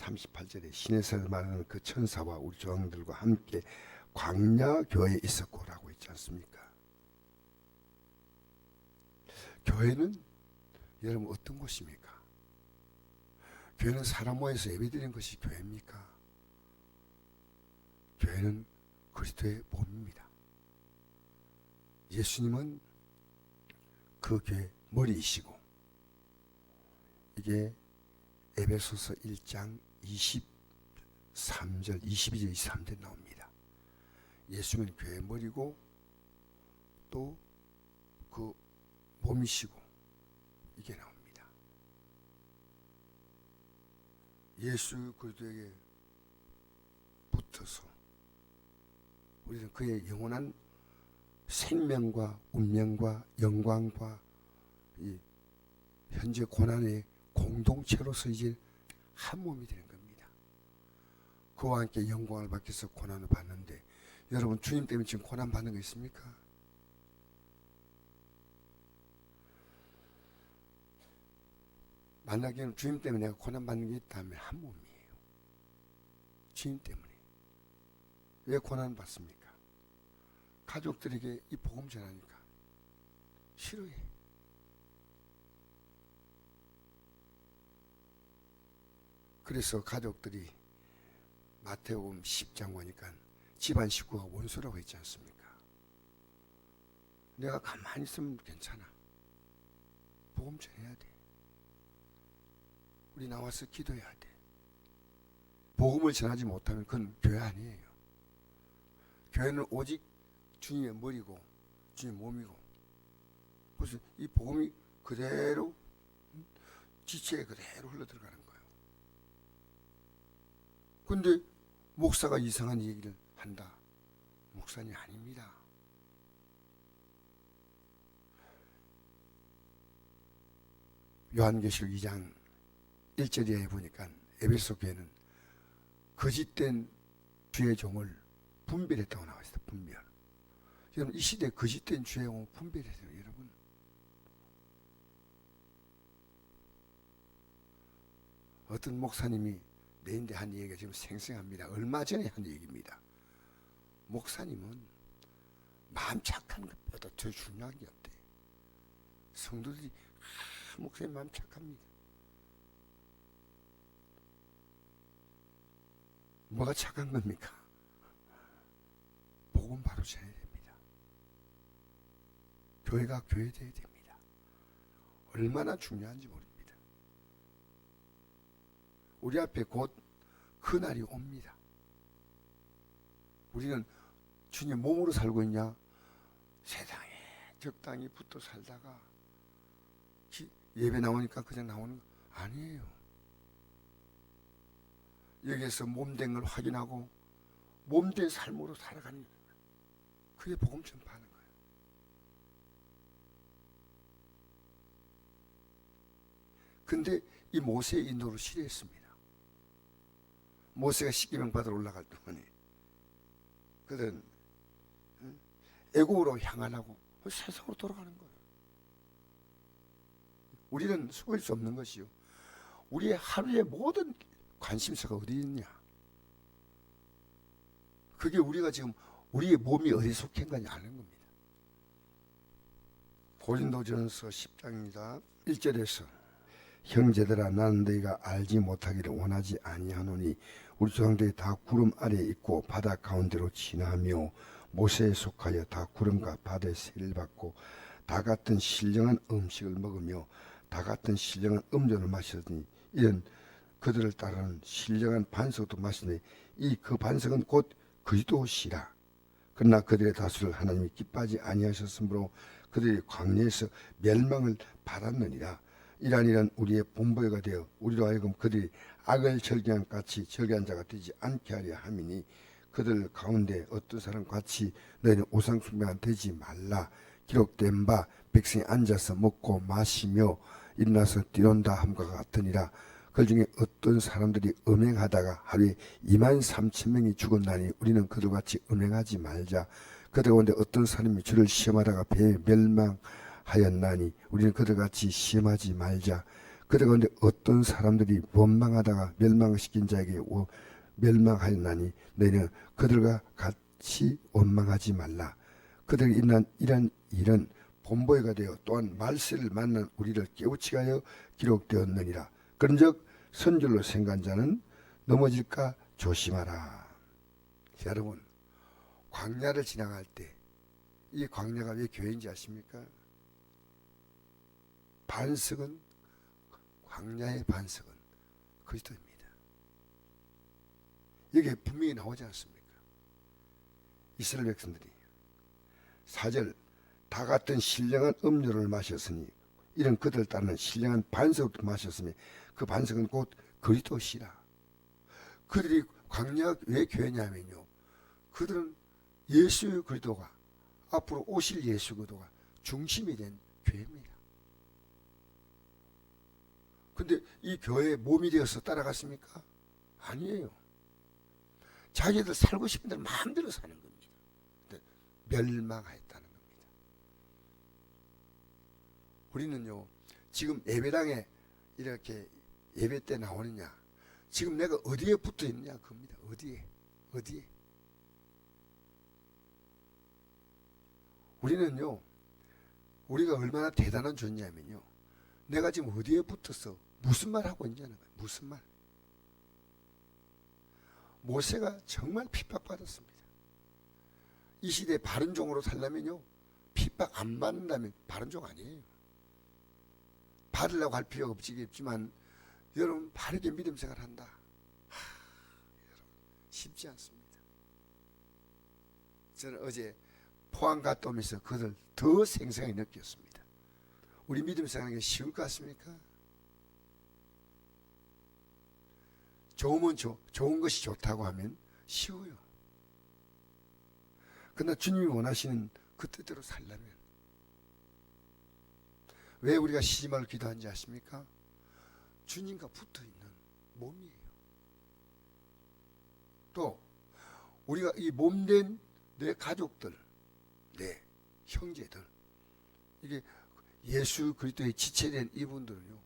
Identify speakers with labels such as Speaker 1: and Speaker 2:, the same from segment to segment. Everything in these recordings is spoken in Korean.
Speaker 1: 38절에 신에서 말하는 그 천사와 우리 조상들과 함께 광야교회에 있었고라고 있지 않습니까? 교회는 여러분 어떤 곳입니까? 교회는 사람 모여서 예배드리는 것이 교회입니까? 교회는 그리스도의 몸입니다. 예수님은 그 교회 머리이시고, 이게 에베소서 1장 23절, 22절, 23절 나옵니다. 예수는 교회 머리고 또 그 몸이시고, 이게 나옵니다. 예수 그리스도에게 붙어서 우리는 그의 영원한 생명과 운명과 영광과 이 현재 고난의 공동체로서 이제 한 몸이 되는 겁니다. 그와 함께 영광을 받기 위해서 고난을 받는데, 여러분 주님 때문에 지금 고난 받는 거 있습니까? 만약에 주님 때문에 내가 고난 받는 게 있다면 한 몸이에요. 주님 때문에. 왜 고난 받습니까? 가족들에게 이 복음 전하니까 싫어해. 그래서 가족들이 마태복음 10장 보니까 집안 식구가 원수라고 했지 않습니까? 내가 가만히 있으면 괜찮아. 복음 전해야 돼. 우리 나와서 기도해야 돼. 복음을 전하지 못하면 그건 교회 아니에요. 교회는 오직 주님의 머리고 주님의 몸이고, 그래서 이 복음이 그대로 지체에 그대로 흘러들어가는 거예요. 근데 목사가 이상한 얘기를 한다. 목사님 아닙니다. 요한계시록 2장 1절에 보니까 에베소 교회는 거짓된 주의 종을 분별했다고 나와 있어요. 분별. 여러분 이 시대에 거짓된 주의 종을 분별해야 돼요. 여러분. 어떤 목사님이 내인데 한 얘기가 지금 생생합니다. 얼마 전에 한 얘기입니다. 목사님은 마음 착한 것보다 더 중요한 게 없대. 성도들이 목사님 마음 착합니다. 뭐가 착한 겁니까? 복음 바로 전해야 됩니다. 교회가 교회돼야 됩니다. 얼마나 중요한지 모릅니다. 우리 앞에 곧 그 날이 옵니다. 우리는 주님 몸으로 살고 있냐? 세상에 적당히 붙어 살다가 예배 나오니까 그냥 나오는 거 아니에요. 여기에서 몸된 걸 확인하고 몸된 삶으로 살아가는 거예요. 그게 복음 전파하는 거예요. 근데 이 모세의 인도를 싫어했습니다. 모세가 십계명 받으러 올라갈 동안에 그들은 애국으로 향하라고 세상으로 돌아가는 거예요. 우리는 속일 수 없는 것이요, 우리의 하루의 모든 관심사가 어디 있냐? 그게 우리가 지금 우리의 몸이 어디 속한 건지 아는 겁니다. 고린도전서 10장입니다. 1절에서 형제들아, 나는 너희가 알지 못하기를 원하지 아니하노니 우리 조상들이 다 구름 아래에 있고 바다 가운데로 지나며 모세에 속하여 다 구름과 바다의 세를 받고 다 같은 신령한 음식을 먹으며 다 같은 신령한 음료를 마시더니 이런 그들을 따르는 신령한 반석도 마시니 이 그 반석은 곧 그리스도시라. 그러나 그들의 다수를 하나님이 기뻐하지 아니하셨으므로 그들이 광야에서 멸망을 받았느니라. 이란 우리의 본보기가 되어 우리로 하여금 그들이 악을 절개한 같이 절개한 자가 되지 않게 하려 함이니 그들 가운데 어떤 사람 같이 너희는 우상 숭배가 되지 말라. 기록된 바 백성이 앉아서 먹고 마시며 일어나서 뛰논다 함과 같으니라. 그 중에 어떤 사람들이 음행하다가 하루에 23,000명이 죽었나니 우리는 그들같이 음행하지 말자. 그들 가운데 어떤 사람이 주를 시험하다가 배에 멸망하였나니 우리는 그들같이 시험하지 말자. 그들 가운데 어떤 사람들이 원망하다가 멸망시킨 자에게 멸망하였나니 너희는 그들과 같이 원망하지 말라. 그들이 이런 일은 본보기가 되어 또한 말세를 만난 우리를 깨우치게 하여 기록되었느니라. 그런즉 선줄로 생각한 자는 넘어질까 조심하라. 여러분, 광야를 지나갈 때 이 광야가 왜 교회인지 아십니까? 반석은, 광야의 반석은 그리스도입니다. 여기에 분명히 나오지 않습니까? 이스라엘 백성들이 4절 다 같은 신령한 음료를 마셨으니 이런 그들 따르는 신령한 반석을 마셨으니 그 반석은 곧 그리스도시라. 그들이 광야 왜 교회냐면요, 그들은 예수 그리스도가, 앞으로 오실 예수 그리스도가 중심이 된 교회입니다. 근데 이 교회의 몸이 되어서 따라갔습니까? 아니에요. 자기들 살고 싶은 대로 마음대로 사는 겁니다. 멸망하였다는 겁니다. 우리는요, 지금 예배당에 이렇게 예배 때 나오느냐, 지금 내가 어디에 붙어 있느냐 그겁니다. 어디에. 우리는요, 우리가 얼마나 대단한 존재냐면요, 내가 지금 어디에 붙어서 무슨 말 하고 있냐는 거예요. 무슨 말. 모세가 정말 핍박받았습니다. 이 시대에 바른 종으로 살려면요, 핍박 안 받는다면 바른 종 아니에요. 받으려고 할 필요가 없지만 여러분, 바르게 믿음 생활한다. 여러분, 쉽지 않습니다. 저는 어제 포항 갔다 오면서 그걸 더 생생하게 느꼈습니다. 우리 믿음 생활하는 게 쉬울 것 같습니까? 좋은 것이 좋다고 하면 쉬워요. 그러나 주님이 원하시는 그 뜻대로 살려면, 왜 우리가 시집을 기도하는지 아십니까? 주님과 붙어있는 몸이에요. 또 우리가 이 몸된 내 가족들, 내 형제들, 이게 예수 그리스도의 지체된 이분들은요,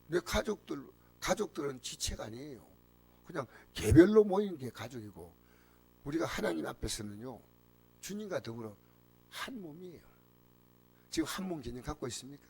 Speaker 1: 내 가족들은 지체가 아니에요. 그냥 개별로 모인 게 가족이고, 우리가 하나님 앞에서는요, 주님과 더불어 한 몸이에요. 지금 한 몸 개념 갖고 있습니까?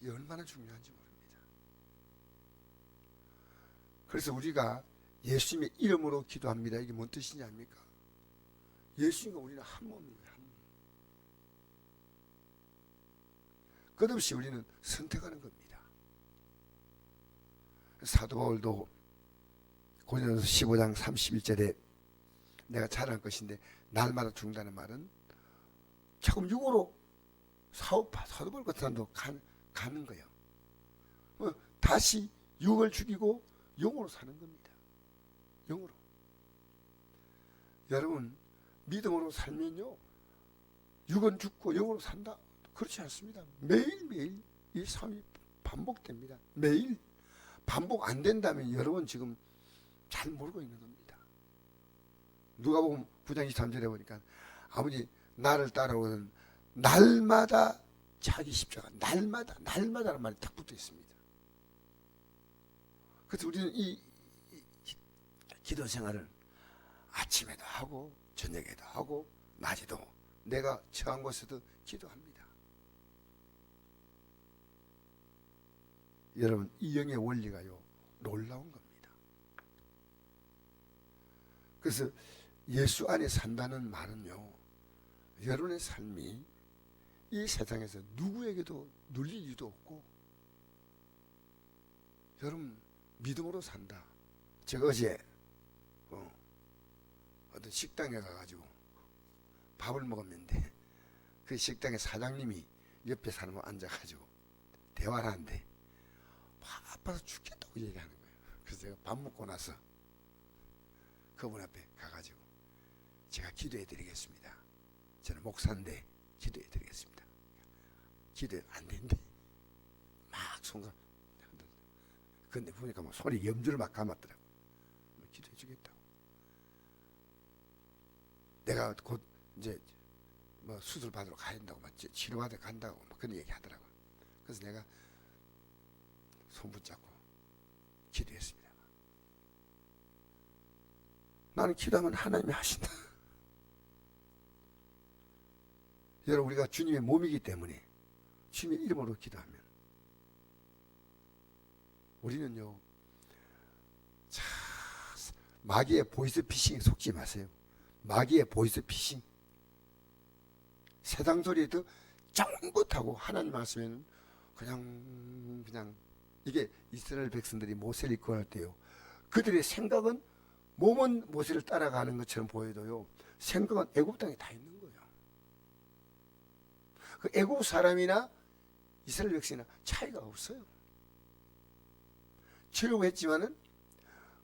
Speaker 1: 이게 얼마나 중요한지 모릅니다. 그래서 우리가 예수님의 이름으로 기도합니다. 이게 뭔 뜻이냐 합니까? 예수님과 우리는 한 몸이에요. 한 몸. 끝없이 우리는 선택하는 겁니다. 사도 바울도 고린도서 15장 31절에 내가 잘할 것인데 날마다 죽는다는 말은, 조금 육으로 사도 바울 같은 사람도 가는 거예요. 다시 육을 죽이고 영으로 사는 겁니다. 영으로. 여러분, 믿음으로 살면요, 육은 죽고 영으로 산다. 그렇지 않습니다. 매일매일 이 삶이 반복됩니다. 매일 반복 안 된다면 여러분 지금 잘 모르고 있는 겁니다. 누가복음 9장 23절에 보니까 아버지 나를 따라오는 날마다 자기 십자가, 날마다라는 말이 딱 붙어 있습니다. 그래서 우리는 이 기도 생활을 아침에도 하고 저녁에도 하고 낮에도 내가 처한 곳에도 기도합니다. 여러분, 이 영의 원리가요, 놀라운 겁니다. 그래서 예수 안에 산다는 말은요, 여러분의 삶이 이 세상에서 누구에게도 눌릴 일도 없고, 여러분 믿음으로 산다. 제가 어제 어떤 식당에 가가지고 밥을 먹었는데, 그 식당의 사장님이 옆에 사람을 앉아가지고 대화를 하는데 아파서 죽겠다고 얘기하는 거예요. 그래서 제가 밥 먹고 나서 그분 앞에 가가지고 제가 기도해 드리겠습니다. 저는 목사인데 기도해 드리겠습니다. 기도 안 된대. 막 손가. 근데 보니까 뭐 손이 염주를 막 감았더라고. 기도해 주겠다고. 내가 곧 이제 뭐 수술 받으러 가야 된다고, 막 치료받으러 간다고 막 그런 얘기 하더라고. 그래서 내가 손 붙잡고 기도했습니다. 나는 기도하면 하나님이 하신다. 여러분, 우리가 주님의 몸이기 때문에 주님의 이름으로 기도하면 우리는요, 자, 마귀의 보이스피싱에 속지 마세요. 마귀의 보이스피싱, 세상 소리에 더 짱긋하고 하나님 말씀에는 그냥 이게 이스라엘 백성들이 모세를 이끌어갈 때요, 그들의 생각은 몸은 모세를 따라가는 것처럼 보여도요, 생각은 애굽 땅에 다 있는 거예요. 그 애굽 사람이나 이스라엘 백성이나 차이가 없어요. 출애굽했지만은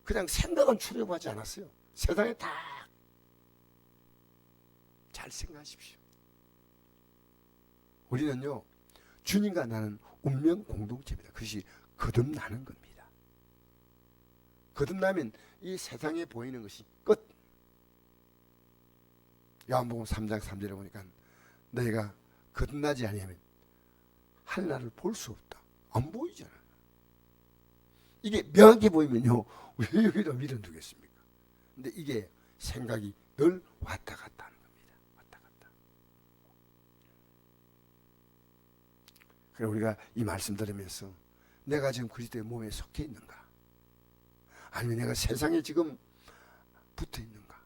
Speaker 1: 그냥 생각은 출애굽하지 않았어요. 세상에 다 잘 생각하십시오. 우리는요, 주님과 나는 운명 공동체입니다. 그것이 거듭나는 겁니다. 거듭나면 이 세상에 보이는 것이 끝. 요한복음 3장 3절에 보니까 너희가 거듭나지 아니하면 하늘나라를 볼 수 없다. 안 보이잖아. 이게 명확히 보이면요, 왜 여기다 밀어두겠습니까? 근데 이게 생각이 늘 왔다 갔다 하는 겁니다. 왔다 갔다. 그래서 우리가 이 말씀 들으면서 내가 지금 그리스도의 몸에 속해 있는가? 아니면 내가 세상에 지금 붙어 있는가?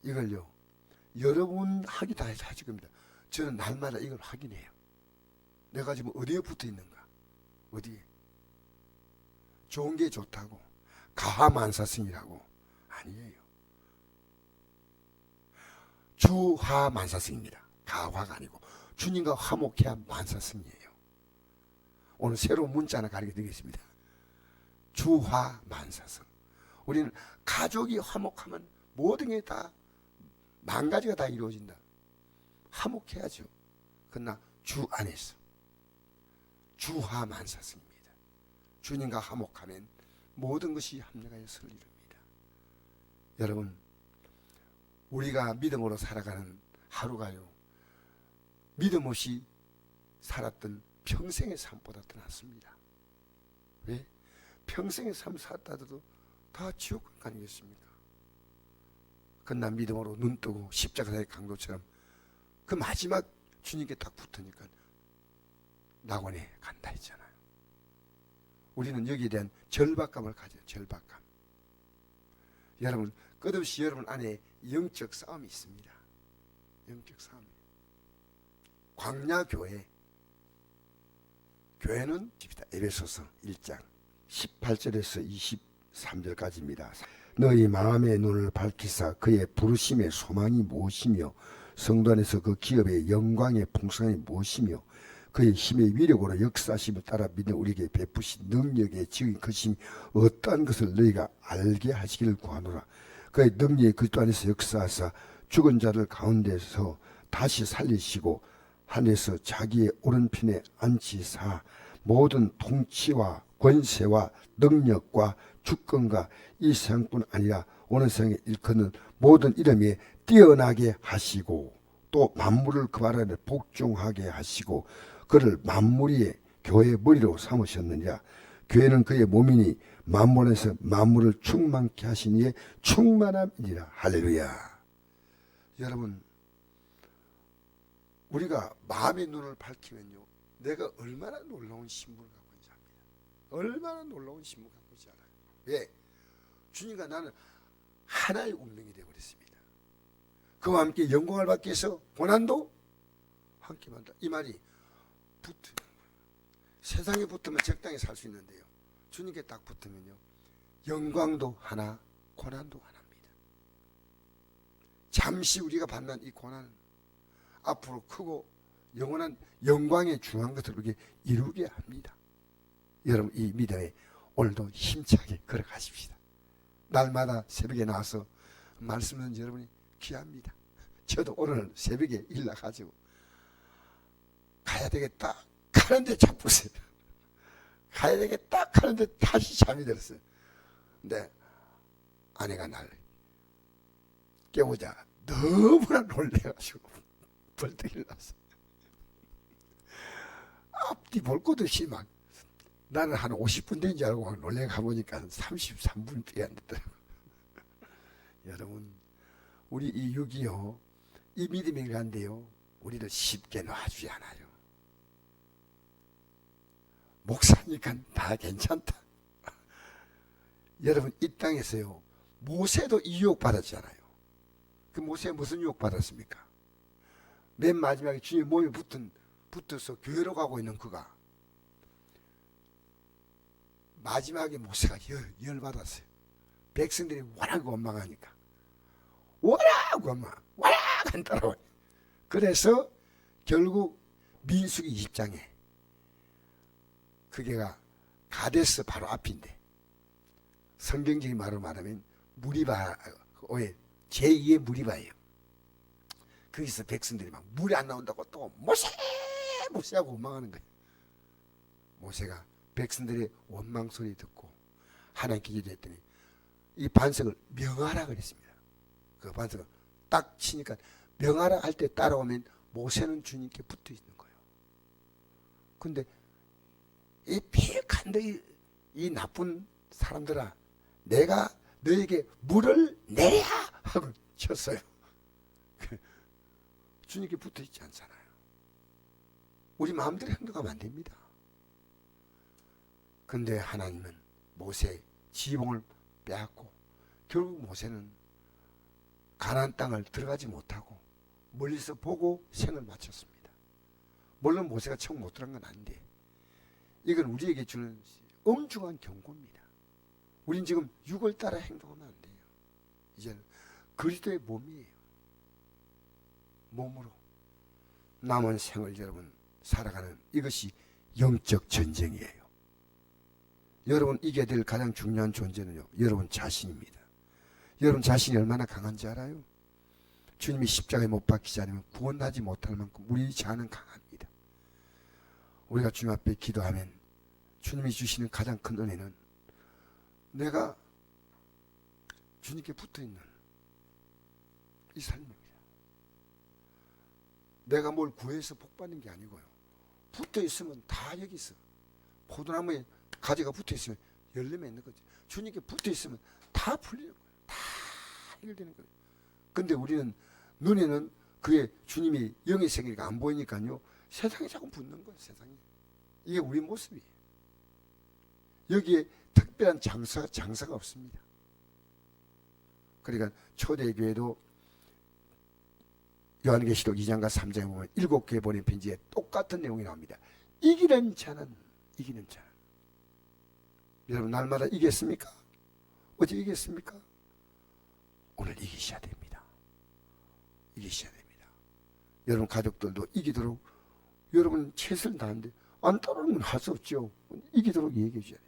Speaker 1: 이걸요, 여러분 하기 다 하실 겁니다. 저는 날마다 이걸 확인해요. 내가 지금 어디에 붙어 있는가? 어디에? 좋은 게 좋다고 가하만사승이라고 아니에요. 주하만사승입니다. 가화가 아니고 주님과 화목해야 만사승이에요. 오늘 새로운 문자 하나 가르쳐 드리겠습니다. 주화만사승. 우리는 가족이 화목하면 모든 게 다 만 가지가 다 이루어진다. 화목해야죠. 그러나 주 안에서 주화만사승입니다. 주님과 화목하면 모든 것이 합력하여 서를 이룹니다. 여러분, 우리가 믿음으로 살아가는 하루가요, 믿음 없이 살았던 평생의 삶보다 더 낫습니다. 왜? 평생의 삶 살았다도 다 지옥 아니겠습니까? 그러나 믿음으로 눈 뜨고 십자가의 강도처럼 그 마지막 주님께 딱 붙으니까 낙원에 간다 했잖아요. 우리는 여기에 대한 절박감을 가져요. 절박감. 여러분, 끝없이 여러분 안에 영적 싸움이 있습니다. 영적 싸움. 광야교회, 교회는 에베소서 1장 18절에서 23절까지입니다. 너희 마음의 눈을 밝히사 그의 부르심의 소망이 무엇이며 성도 안에서 그 기업의 영광의 풍성함이 무엇이며 그의 힘의 위력으로 역사심을 따라 믿는 우리에게 베푸신 능력의 지극히 크심이 어떠한 것을 너희가 알게 하시기를 구하노라. 그의 능력이 그리스도 안에서 역사하사 죽은 자들 가운데서 다시 살리시고 하늘에서 자기의 오른편에 앉히사 모든 통치와 권세와 능력과 주권과 이 세상뿐 아니라 오는 세상에 일컫는 모든 이름에 뛰어나게 하시고 또 만물을 그 발 아래 복종하게 하시고 그를 만물의 교회의 머리로 삼으셨느니라. 교회는 그의 몸이니 만물에서 만물을 충만케 하신 이의 충만함이니라. 할렐루야. 여러분, 우리가 마음의 눈을 밝히면요, 내가 얼마나 놀라운 신분을 갖고 있는지 압니다. 얼마나 놀라운 신분을 갖고 있지 않아요. 왜? 주님과 나는 하나의 운명이 되어버렸습니다. 그와 함께 영광을 받기 위해서 고난도 함께 받는다. 이 말이 붙으면, 세상에 붙으면 적당히 살 수 있는데요, 주님께 딱 붙으면요, 영광도 하나, 고난도 하나입니다. 잠시 우리가 받는 이 고난은 앞으로 크고 영원한 영광에 중요한 것을 우리에게 이루게 합니다. 여러분, 이 믿음에 오늘도 힘차게 걸어가십시다. 날마다 새벽에 나와서 말씀 듣는 여러분이 귀합니다. 저도 오늘 새벽에 일 나가지고 가야 되겠다 하는데 자쁘세요. 가야 되겠다 하는데 다시 잠이 들었어요. 근데 아내가 날 깨우자 너무나 놀래가지고 벌떡 일어났어. 앞뒤 볼 것도 없이 막 나는 한 50분 된 줄 알고 놀래 가보니까 33분밖에 안 됐더라고. 여러분, 우리 이 6.25, 이 믿음이 간데요, 우리를 쉽게 놔주지 않아요. 목사니까 다 괜찮다. 여러분, 이 땅에서요, 모세도 이 유혹 받았잖아요. 그 모세 무슨 유혹 받았습니까? 맨 마지막에 주님 몸에 붙어서 교회로 가고 있는 그가 마지막에 모세가 열받았어요. 백성들이 워낙 원망하니까 워낙 안 따라와요. 그래서 결국 민수기 20장에 그게가 가데스 바로 앞인데 성경적인 말로 말하면 무리바의 제2의 무리바예요. 거기서 백성들이 막 물이 안 나온다고 또 모세하고 원망하는 거예요. 모세가 백성들의 원망 소리 듣고 하나님께 기도했더니 이 반석을 명하라 그랬습니다. 그 반석을 딱 치니까 명하라 할 때 따라오면 모세는 주님께 붙어 있는 거예요. 근데 이 피획한 이 나쁜 사람들아, 내가 너에게 물을 내랴 하고 쳤어요. 주님께 붙어 있지 않잖아요. 우리 마음대로 행동하면 안 됩니다. 근데 하나님은 모세의 지붕을 빼앗고 결국 모세는 가나안 땅을 들어가지 못하고 멀리서 보고 생을 마쳤습니다. 물론 모세가 처음 못 들어간 건 아닌데 이건 우리에게 주는 엄중한 경고입니다. 우린 지금 육을 따라 행동하면 안 돼요. 이제는 그리스도의 몸이에요. 몸으로 남은 생을 여러분 살아가는 이것이 영적 전쟁이에요. 여러분 이겨야 될 가장 중요한 존재는요, 여러분 자신입니다. 여러분 자신이 얼마나 강한지 알아요? 주님이 십자가에 못 박히지 않으면 구원하지 못할 만큼 우리 자아는 강합니다. 우리가 주님 앞에 기도하면 주님이 주시는 가장 큰 은혜는 내가 주님께 붙어있는 이 삶입니다. 내가 뭘 구해서 복받는 게 아니고요. 붙어있으면 다 여기 있어. 포도나무에 가지가 붙어있으면 열매가 있는 거지. 주님께 붙어있으면 다 풀리는 거예요. 다 해결되는 거예요. 근데 우리는 눈에는 그의 주님이 영의 세계가 안 보이니까요. 세상에 자꾸 붙는 거예요. 세상에. 이게 우리 모습이에요. 여기에 특별한 장사가 없습니다. 그러니까 초대교회도 요한계시록 2장과 3장에 보면 7교회 보낸 편지에 똑같은 내용이 나옵니다. 이기는 자는. 여러분 날마다 이겼습니까? 어제 이겼습니까? 오늘 이기셔야 됩니다. 여러분 가족들도 이기도록 여러분 최선을 다하는데 안 따르는 건 할 수 없죠. 이기도록 얘기해 주셔야 돼요.